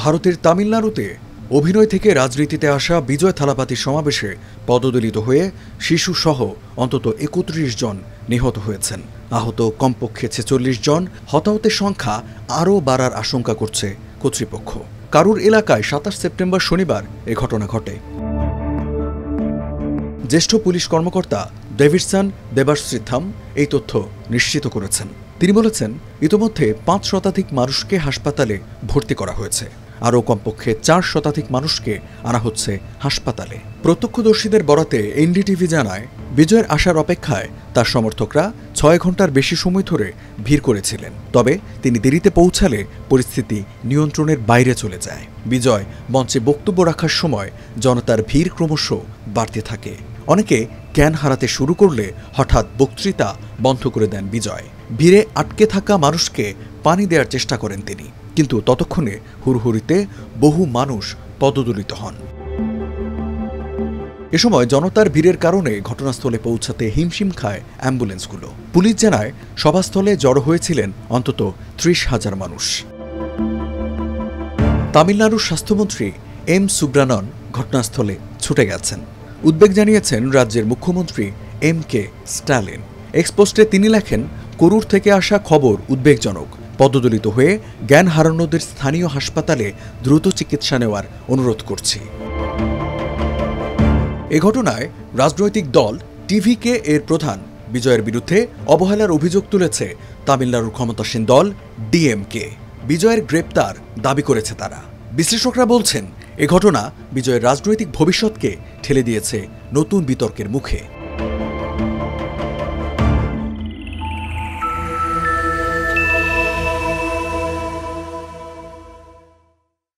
ভারতের তামিলনাড়ুতে অভিনয় থেকে রাজনীতিতে আসা বিজয় থালাপাতির সমাবেশে পদদলিত হয়ে শিশুসহ অন্তত ৩১ জন নিহত হয়েছেন। আহত কমপক্ষে ৪৬ জন। হতাহতের সংখ্যা আরও বাড়ার আশঙ্কা করছে কর্তৃপক্ষ। কারুর এলাকায় ২৭ সেপ্টেম্বর শনিবার এ ঘটনা ঘটে। জ্যেষ্ঠ পুলিশ কর্মকর্তা ডেভিডসন দেবাশ্রীথাম এই তথ্য নিশ্চিত করেছেন। তিনি বলেছেন, ইতোমধ্যে ৫ শতাধিক মানুষকে হাসপাতালে ভর্তি করা হয়েছে। আরও কমপক্ষে ৪ শতাধিক মানুষকে আনা হচ্ছে হাসপাতালে। প্রত্যক্ষদর্শীদের বরাতে এনডিটিভি জানায়, বিজয়ের আসার অপেক্ষায় তার সমর্থকরা ৬ ঘন্টার বেশি সময় ধরে ভিড় করেছিলেন। তবে তিনি দেরিতে পৌঁছালে পরিস্থিতি নিয়ন্ত্রণের বাইরে চলে যায়। বিজয় মঞ্চে বক্তব্য রাখার সময় জনতার ভিড় ক্রমশ বাড়তে থাকে। অনেকে জ্ঞান হারাতে শুরু করলে হঠাৎ বক্তৃতা বন্ধ করে দেন বিজয়। ভিড়ে আটকে থাকা মানুষকে পানি দেওয়ার চেষ্টা করেন তিনি, কিন্তু ততক্ষণে হুড়হুড়িতে বহু মানুষ পদদলিত হন। এ সময় জনতার ভিড়ের কারণে ঘটনাস্থলে পৌঁছাতে হিমশিম খায় অ্যাম্বুলেন্সগুলো। পুলিশ জানায়, সভাস্থলে জড়ো হয়েছিলেন অন্তত ৩০,০০০ মানুষ। তামিলনাড়ুর স্বাস্থ্যমন্ত্রী এম সুব্রানন ঘটনাস্থলে ছুটে গেছেন। উদ্বেগ জানিয়েছেন রাজ্যের মুখ্যমন্ত্রী এম কে স্ট্যালিন। এক্সপোস্টে তিনি লেখেন, করুর থেকে আসা খবর উদ্বেগজনক। পদদলিত হয়ে জ্ঞান হারানোদের স্থানীয় হাসপাতালে দ্রুত চিকিৎসা নেওয়ার অনুরোধ করছি। এ ঘটনায় রাজনৈতিক দল টিভিকে এর প্রধান বিজয়ের বিরুদ্ধে অবহেলার অভিযোগ তুলেছে তামিলনাড়ুর ক্ষমতাসীন দল ডিএমকে। বিজয়ের গ্রেপ্তার দাবি করেছে তারা। বিশ্লেষকরা বলছেন, এ ঘটনা বিজয়ের রাজনৈতিক ভবিষ্যৎকে ঠেলে দিয়েছে নতুন বিতর্কের মুখে।